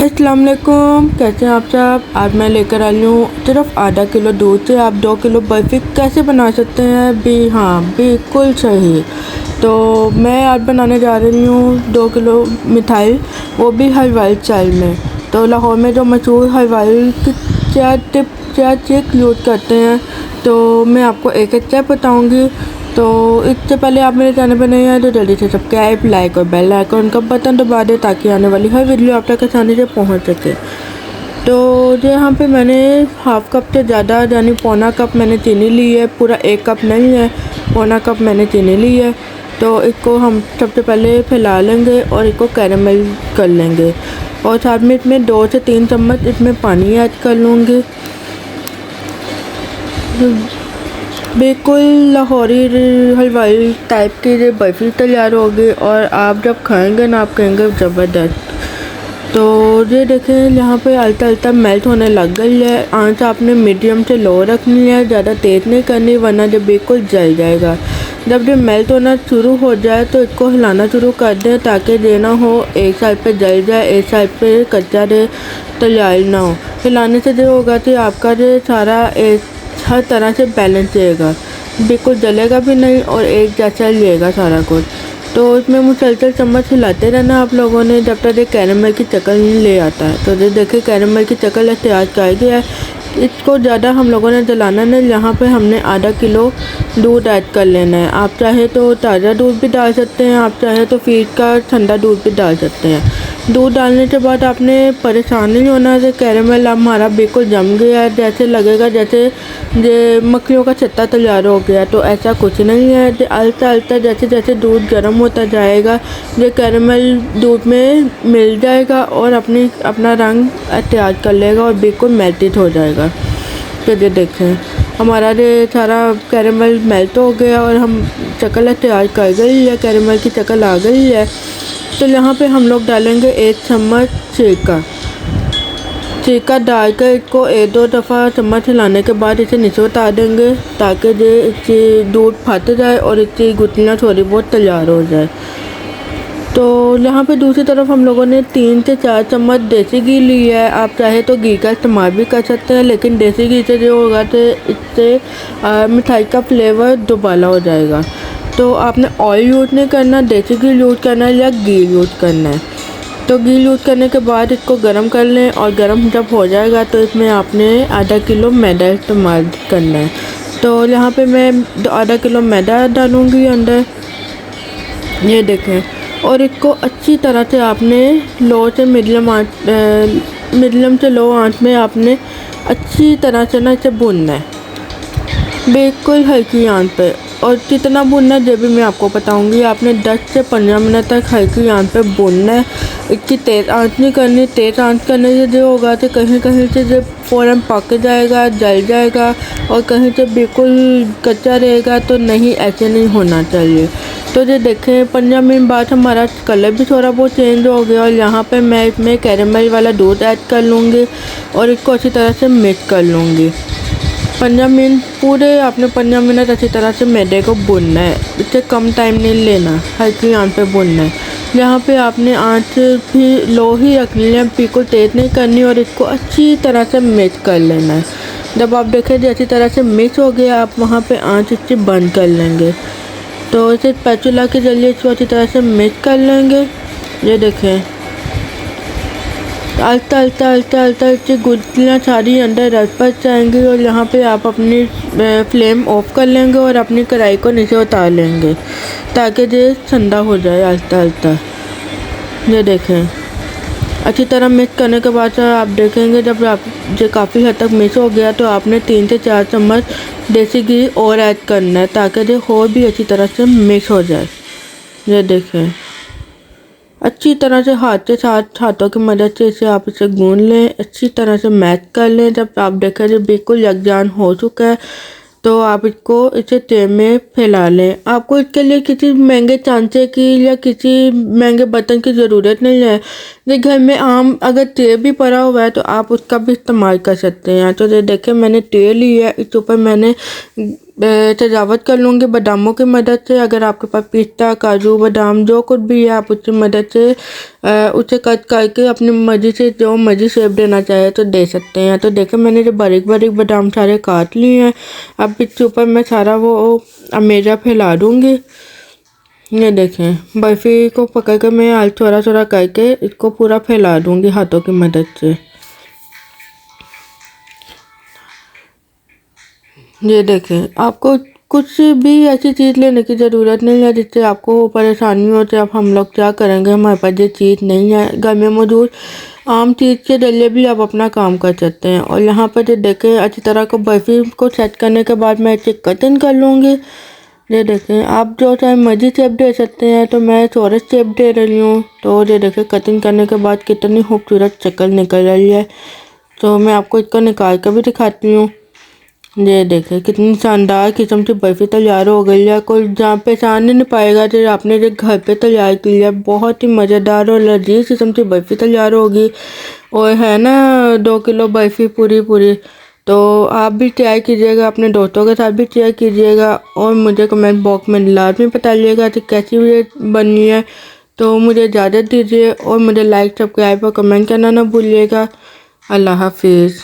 अस्सलाम वालेकुम, कैसे हैं आप सब। आज मैं लेकर आई हूँ सिर्फ आधा किलो दूध से आप 2 किलो बर्फ़ी कैसे बना सकते हैं। हाँ, बिल्कुल सही। तो मैं आज बनाने जा रही हूँ 2 किलो मिठाई, वो भी हलवाई स्टाइल में। तो लाहौर में जो मशहूर हलवाई की क्या चीज़ यूज़ करते हैं, तो मैं आपको एक एक स्टेप बताऊँगी। तो इससे पहले आप मेरे चैनल पर नहीं आए तो जल्दी से सब्सक्राइब, लाइक और बेल आइकन का बटन दबा दें ताकि आने वाली हर वीडियो आप तक आसानी से पहुंच सके। तो यहाँ पे मैंने हाफ कप से ज़्यादा यानी पौना कप मैंने चीनी ली है, पूरा 1 कप नहीं है, पौना कप मैंने चीनी ली है। तो इसको हम सबसे पहले फैला लेंगे और इसको कैरेमल कर लेंगे और साथ में इसमें 2 से 3 चम्मच इसमें पानी ऐड कर लूँगी। बिल्कुल लाहौरी हलवाई टाइप की बर्फ़ी तैयार होगी और आप जब खाएंगे ना आप कहेंगे ज़बरदस्त। तो ये देखें यहाँ पे आहिस्ता आहिस्ता मेल्ट होने लग गई है। आंच आपने मीडियम से लो रखनी है, ज़्यादा तेज़ नहीं करनी वरना जब बिल्कुल जल जाएगा। जब ये मेल्ट होना शुरू हो जाए तो इसको हिलाना शुरू कर दें ताकि ये ना हो एक साइड पे जल जाए, एक साइड पे कच्चा रहे, तैयार ना हो। हिलाने से जो होगा तो आपका जो सारा एक हर तरह से बैलेंस रहेगा, बिल्कुल जलेगा भी नहीं और एक जैसा लेगा सारा कुछ। तो इसमें मुसलसल चम्मच हिलाते रहना आप लोगों ने जब तक ये कैरेमल की शक्ल ले आता है। तो ये देखिए कैरेमल की शक्ल तैयार कर गया है। इसको ज़्यादा हम लोगों ने जलाना नहीं। यहाँ पे हमने आधा किलो दूध ऐड कर लेना है। आप चाहे तो ताज़ा दूध भी डाल सकते हैं, आप चाहे तो फ्रिज का ठंडा दूध भी डाल सकते हैं। दूध डालने के बाद आपने परेशान नहीं होना है। कैरेमल हमारा बिल्कुल जम गया है, जैसे लगेगा जैसे ये मक्खियों का छत्ता तैयार हो गया, तो ऐसा कुछ नहीं है। आहिस्ता आहिस्ता जैसे जैसे दूध गर्म होता जाएगा ये कैरेमल दूध में मिल जाएगा और अपना रंग तैयार कर लेगा और बिल्कुल मेल्टेड हो जाएगा। तो ये देखें हमारा ये सारा कैरेमल मेल्ट हो गया और हम शक्ल तैयार कर गई है, कैरेमल की शक्ल आ गई है। तो यहाँ पे हम लोग डालेंगे 1 चम्मच सिरका डालकर इसको 1-2 दफ़ा चम्मच हिलाने के बाद इसे नीचे उतार देंगे ताकि ये इसकी दूध फट जाए और इसकी गुठलियाँ थोड़ी बहुत तैयार हो जाए। तो यहाँ पे दूसरी तरफ हम लोगों ने 3 से 4 चम्मच देसी घी ली है। आप चाहे तो घी का इस्तेमाल भी कर सकते हैं, लेकिन देसी घी से जो होगा तो इससे मिठाई का फ्लेवर दुबाला हो जाएगा। तो आपने ऑयल यूज़ नहीं करना, देसी घी यूज़ करना है या घी यूज़ करना है। तो घी यूज़ करने के बाद इसको गर्म कर लें और गर्म जब हो जाएगा तो इसमें आपने आधा किलो मैदा इस्तेमाल करना है। तो यहाँ पे मैं आधा किलो मैदा डालूँगी अंदर, ये देखें। और इसको अच्छी तरह से आपने लो से मीडियम से लो आंच में आपने अच्छी तरह से ना इसे भूनना है, बिल्कुल हल्की आंच पे। और कितना भूनना है ये भी मैं आपको बताऊंगी। आपने 10 से 15 मिनट तक हल्की आंच पे भूनना है। इतनी तेज़ आंच नहीं करनी, तेज़ आंच करने से जो होगा तो कहीं कहीं से जो फ़ौरन पक जाएगा, जल जाएगा और कहीं से बिल्कुल कच्चा रहेगा, तो नहीं, ऐसे नहीं होना चाहिए। तो ये देखें 15 मिनट बाद हमारा कलर भी थोड़ा बहुत चेंज हो गया और यहाँ पे मैं इसमें कैरेमल वाला दूध ऐड कर लूँगी और इसको अच्छी तरह से मिक्स कर लूँगी। 15 मिनट पूरे आपने 15 मिनट अच्छी तरह से मैदे को भूनना है, इससे कम टाइम नहीं लेना, हल्की आंच पे भूनना है। यहाँ पे आपने आंच भी लो ही रखनी है, बिल्कुल तेज़ नहीं करनी और इसको अच्छी तरह से मिक्स कर लेना है। जब आप देखें अच्छी तरह से मिक्स हो गया आप वहाँ पे आंच इसकी बंद कर लेंगे। तो इसे स्पैचुला के जरिए इसको अच्छी तरह से मिक्स कर लेंगे। ये देखें आहिस्ता आहिस्ता आहिस्ता आहिस्ता इसकी गुठलियाँ सारी अंदर रस पच जाएंगी और यहाँ पे आप अपनी फ्लेम ऑफ कर लेंगे और अपनी कढ़ाई को नीचे उतार लेंगे ताकि ये ठंडा हो जाए आहिस्ता आहिस्ता। ये देखें अच्छी तरह मिक्स करने के बाद आप देखेंगे जब आप ये काफ़ी हद तक मिक्स हो गया तो आपने 3 से 4 चम्मच देसी घी और ऐड करना है ताकि ये और भी अच्छी तरह से मिक्स हो जाए। ये देखें अच्छी तरह से हाथों की मदद से आप इसे गूंद लें, अच्छी तरह से मैश कर लें। जब आप देखें जो बिल्कुल यकजान हो चुका है तो आप इसे ट्रे में फैला लें। आपको इसके लिए किसी महंगे सांचे की या किसी महंगे बर्तन की ज़रूरत नहीं है। ये घर में आम अगर ट्रे भी पड़ा हुआ है तो आप उसका भी इस्तेमाल कर सकते हैं। तो ये देखें मैंने ट्रे ली है, इसके ऊपर मैंने सजावट कर लूँगी बादामों की मदद से। अगर आपके पास पिस्ता, काजू, बादाम जो कुछ भी है आप उसकी मदद से उसे कट करके अपनी मर्ज़ी से जो मर्ज़ी शेप देना चाहे तो दे सकते हैं। तो देखें मैंने जो बारीक बारीक बादाम सारे काट लिए हैं। अब इसके ऊपर मैं सारा वो अमेजा फैला दूँगी। ये देखें बर्फ़ी को पकड़ कर मैं आज थोड़ा थोड़ा करके इसको पूरा फैला दूँगी हाथों की मदद से। ये देखें आपको कुछ भी ऐसी चीज़ लेने की ज़रूरत नहीं है जिससे आपको परेशानी हो। तो अब हम लोग क्या करेंगे, हमारे पास ये चीज़ नहीं है घर में मौजूद। आम चीज़ के जरिए भी आप अपना काम कर सकते हैं। और यहाँ पर ये देखें अच्छी तरह को बर्फ़ी को सेट करने के बाद मैं इसे कटिंग कर लूँगी। ये देखें आप जो चाहे मर्जी शेप दे सकते हैं, तो मैं चौरस शेप दे रही हूँ। तो ये देखें कटिंग करने के बाद कितनी खूबसूरत शक्ल निकल रही है। तो मैं आपको इसको निकाल कर भी दिखाती हूँ। ये देखें कितनी शानदार किस्म की बर्फ़ी तैयार हो गई है। कोई जहाँ पहचान नहीं पाएगा जो आपने जो घर पे तैयार की है। बहुत ही मज़ेदार और लजीज किस्म की बर्फ़ी तैयार होगी। और है ना 2 किलो बर्फ़ी पूरी। तो आप भी ट्राई कीजिएगा, अपने दोस्तों के साथ भी ट्राई कीजिएगा और मुझे कमेंट बॉक्स में लाजमी बताइएगा कि कैसी ये बनी है। तो मुझे इजाज़त दीजिए और मुझे लाइक, सब्सक्राइब और कमेंट करना ना भूलिएगा। अल्लाह हाफिज़।